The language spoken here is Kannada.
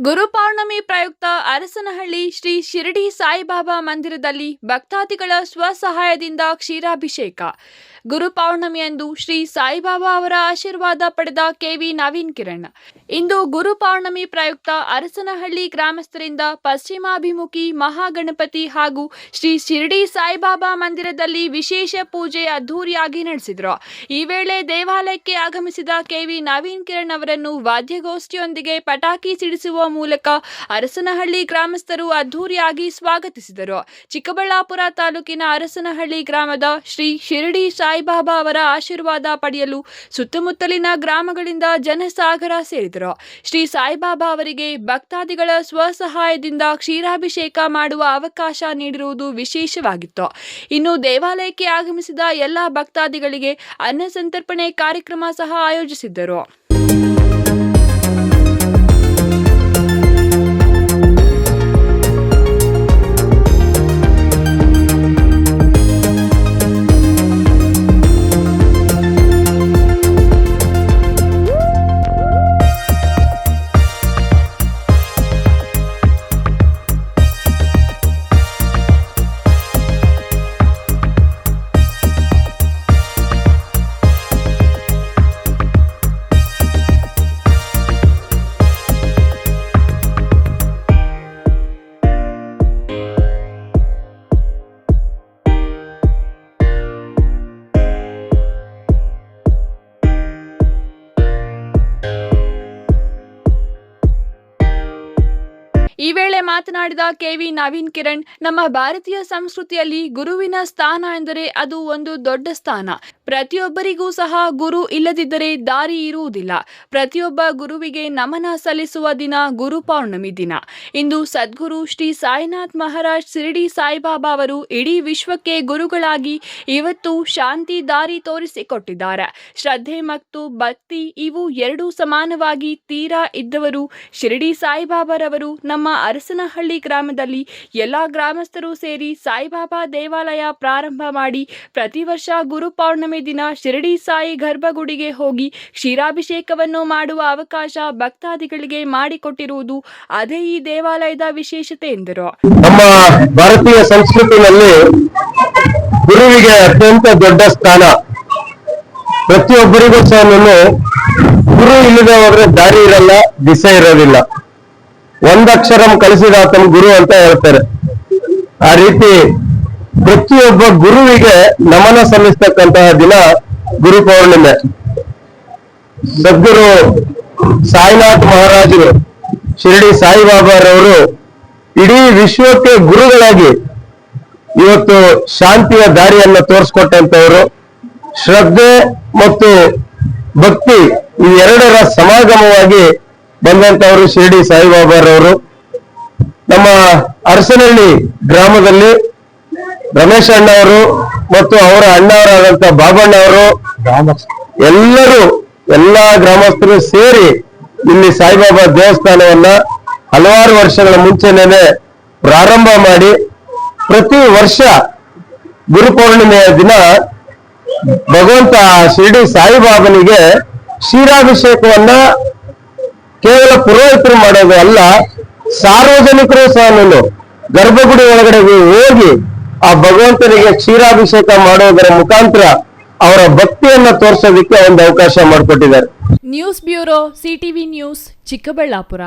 ಗುರುಪೌರ್ಣಮಿ ಪ್ರಯುಕ್ತ ಅರಸನಹಳ್ಳಿ ಶ್ರೀ ಶಿರಡಿ ಸಾಯಿಬಾಬಾ ಮಂದಿರದಲ್ಲಿ ಭಕ್ತಾದಿಗಳ ಸ್ವಸಹಾಯದಿಂದ ಕ್ಷೀರಾಭಿಷೇಕ. ಗುರುಪೌರ್ಣಮಿಯಂದು ಶ್ರೀ ಸಾಯಿಬಾಬಾ ಅವರ ಆಶೀರ್ವಾದ ಪಡೆದ ಕೆವಿ ನವೀನ್ ಕಿರಣ್. ಇಂದು ಗುರುಪೌರ್ಣಮಿ ಪ್ರಯುಕ್ತ ಅರಸನಹಳ್ಳಿ ಗ್ರಾಮಸ್ಥರಿಂದ ಪಶ್ಚಿಮಾಭಿಮುಖಿ ಮಹಾಗಣಪತಿ ಹಾಗೂ ಶ್ರೀ ಶಿರಡಿ ಸಾಯಿಬಾಬಾ ಮಂದಿರದಲ್ಲಿ ವಿಶೇಷ ಪೂಜೆ ಅದ್ದೂರಿಯಾಗಿ ನಡೆಸಿದರು. ಈ ವೇಳೆ ದೇವಾಲಯಕ್ಕೆ ಆಗಮಿಸಿದ ಕೆವಿ ನವೀನ್ ಕಿರಣ್ ಅವರನ್ನು ವಾದ್ಯಗೋಷ್ಠಿಯೊಂದಿಗೆ ಪಟಾಕಿ ಸಿಡಿಸುವ ಮೂಲಕ ಅರಸನಹಳ್ಳಿ ಗ್ರಾಮಸ್ಥರು ಅದ್ದೂರಿಯಾಗಿ ಸ್ವಾಗತಿಸಿದರು. ಚಿಕ್ಕಬಳ್ಳಾಪುರ ತಾಲೂಕಿನ ಅರಸನಹಳ್ಳಿ ಗ್ರಾಮದ ಶ್ರೀ ಶಿರಡಿ ಸಾಯಿಬಾಬಾ ಅವರ ಆಶೀರ್ವಾದ ಪಡೆಯಲು ಸುತ್ತಮುತ್ತಲಿನ ಗ್ರಾಮಗಳಿಂದ ಜನಸಾಗರ ಸೇರಿದರು. ಶ್ರೀ ಸಾಯಿಬಾಬಾ ಅವರಿಗೆ ಭಕ್ತಾದಿಗಳ ಸ್ವಸಹಾಯದಿಂದ ಕ್ಷೀರಾಭಿಷೇಕ ಮಾಡುವ ಅವಕಾಶ ನೀಡಿರುವುದು ವಿಶೇಷವಾಗಿತ್ತು. ಇನ್ನು ದೇವಾಲಯಕ್ಕೆ ಆಗಮಿಸಿದ ಎಲ್ಲ ಭಕ್ತಾದಿಗಳಿಗೆ ಅನ್ನ ಸಂತರ್ಪಣೆ ಕಾರ್ಯಕ್ರಮ ಸಹ ಆಯೋಜಿಸಿದ್ದರು. ಈ ವೇಳೆ ಮಾತನಾಡಿದ ಕೆವಿ ನವೀನ್ ಕಿರಣ್, ನಮ್ಮ ಭಾರತೀಯ ಸಂಸ್ಕೃತಿಯಲ್ಲಿ ಗುರುವಿನ ಸ್ಥಾನ ಎಂದರೆ ಅದು ಒಂದು ದೊಡ್ಡ ಸ್ಥಾನ. ಪ್ರತಿಯೊಬ್ಬರಿಗೂ ಸಹ ಗುರು ಇಲ್ಲದಿದ್ದರೆ ದಾರಿ ಇರುವುದಿಲ್ಲ. ಪ್ರತಿಯೊಬ್ಬ ಗುರುವಿಗೆ ನಮನ ಸಲ್ಲಿಸುವ ದಿನ ಗುರುಪೌರ್ಣಮಿ ದಿನ. ಇಂದು ಸದ್ಗುರು ಶ್ರೀ ಸಾಯಿನಾಥ್ ಮಹಾರಾಜ್ ಶಿರಡಿ ಸಾಯಿಬಾಬಾ ಅವರು ಇಡೀ ವಿಶ್ವಕ್ಕೆ ಗುರುಗಳಾಗಿ ಇವತ್ತು ಶಾಂತಿ ದಾರಿ ತೋರಿಸಿಕೊಟ್ಟಿದ್ದಾರೆ. ಶ್ರದ್ಧೆ ಮತ್ತು ಭಕ್ತಿ ಇವು ಎರಡೂ ಸಮಾನವಾಗಿ ತೀರಾ ಇದ್ದವರು ಶಿರಡಿ ಸಾಯಿಬಾಬಾರವರು. ನಮ್ಮ ಅರಸನಹಳ್ಳಿ ಗ್ರಾಮದಲ್ಲಿ ಎಲ್ಲ ಗ್ರಾಮಸ್ಥರು ಸೇರಿ ಸಾಯಿಬಾಬಾ ದೇವಾಲಯ ಪ್ರಾರಂಭ ಮಾಡಿ ಪ್ರತಿ ವರ್ಷ ಗುರುಪೌರ್ಣಮಿ ದಿನ ಶಿರಡಿ ಸಾಯಿ ಗರ್ಭಗುಡಿಗೆ ಹೋಗಿ ಕ್ಷೀರಾಭಿಷೇಕವನ್ನು ಮಾಡುವ ಅವಕಾಶ ಭಕ್ತಾದಿಗಳಿಗೆ ಮಾಡಿಕೊಟ್ಟಿರುವುದು ಅದೇ ಈ ದೇವಾಲಯದ ವಿಶೇಷತೆ ಎಂದರು. ನಮ್ಮ ಭಾರತೀಯ ಸಂಸ್ಕೃತಿಯಲ್ಲಿ ಗುರುವಿಗೆ ಅತ್ಯಂತ ದೊಡ್ಡ ಸ್ಥಾನ. ಪ್ರತಿಯೊಬ್ಬರಿಗೂ ಸಹ ಗುರು ಇಲ್ಲದೆ ಹೋದ್ರೆ ದಾರಿ ಇರಲ್ಲ, ದಿಸೆ ಇರೋದಿಲ್ಲ. ಒಂದಕ್ಷರಂ ಕಲಿಸಿದಾತನ ಗುರು ಅಂತ ಹೇಳ್ತಾರೆ. ಆ ರೀತಿ ಪ್ರತಿಯೊಬ್ಬ ಗುರುವಿಗೆ ನಮನ ಸಲ್ಲಿಸ್ತಕ್ಕಂತಹ ದಿನ ಗುರುಪೌರ್ಣಿಮೆ. ಸದ್ಗುರು ಸಾಯಿನಾಥ್ ಮಹಾರಾಜರು ಶಿರಡಿ ಸಾಯಿಬಾಬಾರವರು ಇಡೀ ವಿಶ್ವಕ್ಕೆ ಗುರುಗಳಾಗಿ ಇವತ್ತು ಶಾಂತಿಯ ದಾರಿಯನ್ನು ತೋರಿಸ್ಕೊಟ್ಟಂತವರು. ಶ್ರದ್ಧೆ ಮತ್ತು ಭಕ್ತಿ ಈ ಎರಡರ ಸಮಾಗಮವಾಗಿ ಬಂದಂತವರು ಶಿರಡಿ ಸಾಯಿಬಾಬಾರವರು. ನಮ್ಮ ಅರಸನಹಳ್ಳಿ ಗ್ರಾಮದಲ್ಲಿ ರಮೇಶ್ ಅಣ್ಣವರು ಮತ್ತು ಅವರ ಅಣ್ಣವರಾದಂತ ಬಾಬಣ್ಣ ಅವರು ಎಲ್ಲಾ ಗ್ರಾಮಸ್ಥರು ಸೇರಿ ಇಲ್ಲಿ ಸಾಯಿಬಾಬಾ ದೇವಸ್ಥಾನವನ್ನ ಹಲವಾರು ವರ್ಷಗಳ ಮುಂಚೆನೇ ಪ್ರಾರಂಭ ಮಾಡಿ ಪ್ರತಿ ವರ್ಷ ಗುರುಪೌರ್ಣಿಮೆಯ ದಿನ ಭಗವಂತ ಶಿರಡಿ ಸಾಯಿಬಾಬನಿಗೆ ಕ್ಷೀರಾಭಿಷೇಕವನ್ನ ಕೇವಲ ಪುರೋಹಿತರು ಮಾಡೋದು ಅಲ್ಲ, ಸಾರ್ವಜನಿಕರು ಸಹ ಗರ್ಭಗುಡಿ ಒಳಗಡೆ ಹೋಗಿ ಆ ಭಗವಂತನಿಗೆ ಕ್ಷೀರಾಭಿಷೇಕ ಮಾಡೋದರ ಮುಖಾಂತರ ಅವರ ಭಕ್ತಿಯನ್ನ ತೋರಿಸೋದಕ್ಕೆ ಒಂದು ಅವಕಾಶ ಮಾಡಿಕೊಟ್ಟಿದ್ದಾರೆ. News bureau, CTV news, Chikkaballapur.